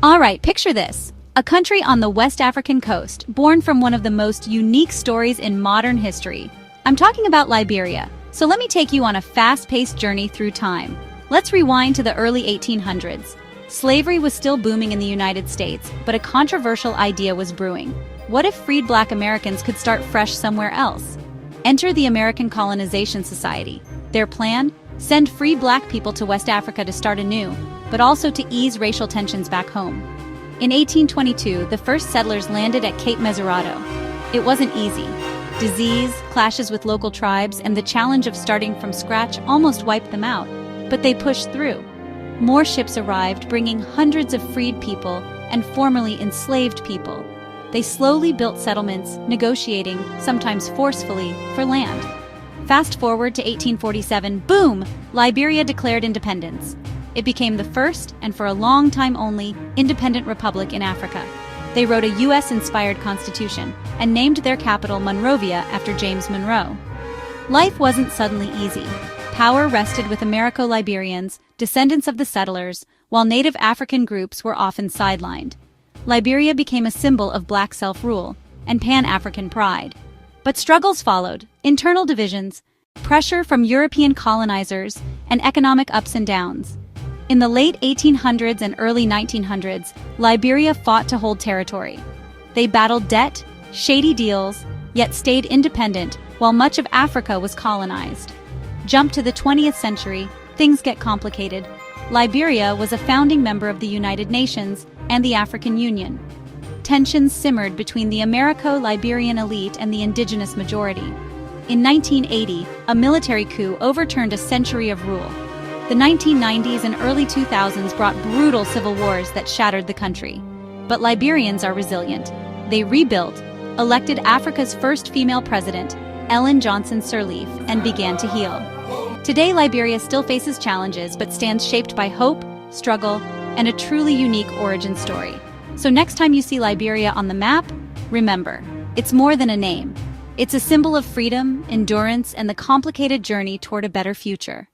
Alright, picture this. A country on the West African coast, born from one of the most unique stories in modern history. I'm talking about Liberia. So let me take you on a fast-paced journey through time. Let's rewind to the early 1800s. Slavery was still booming in the United States, but a controversial idea was brewing. What if freed Black Americans could start fresh somewhere else? Enter the American Colonization Society. Their plan? Send free Black people to West Africa to start anew, but also to ease racial tensions back home. In 1822, the first settlers landed at Cape Mesurado. It wasn't easy. Disease, clashes with local tribes, and the challenge of starting from scratch almost wiped them out, but they pushed through. More ships arrived, bringing hundreds of freed people and formerly enslaved people. They slowly built settlements, negotiating, sometimes forcefully, for land. Fast forward to 1847, boom! Liberia declared independence. It became the first, and for a long time only, independent republic in Africa. They wrote a US-inspired constitution and named their capital Monrovia after James Monroe. Life wasn't suddenly easy. Power rested with Americo-Liberians, descendants of the settlers, while native African groups were often sidelined. Liberia became a symbol of Black self-rule and Pan-African pride. But struggles followed, internal divisions, pressure from European colonizers, and economic ups and downs. In the late 1800s and early 1900s, Liberia fought to hold territory. They battled debt, shady deals, yet stayed independent while much of Africa was colonized. Jump to the 20th century, things get complicated. Liberia was a founding member of the United Nations and the African Union. Tensions simmered between the Americo-Liberian elite and the indigenous majority. In 1980, a military coup overturned a century of rule. The 1990s and early 2000s brought brutal civil wars that shattered the country. But Liberians are resilient. They rebuilt, elected Africa's first female president, Ellen Johnson Sirleaf, and began to heal. Today, Liberia still faces challenges but stands shaped by hope, struggle, and a truly unique origin story. So next time you see Liberia on the map, remember, it's more than a name. It's a symbol of freedom, endurance, and the complicated journey toward a better future.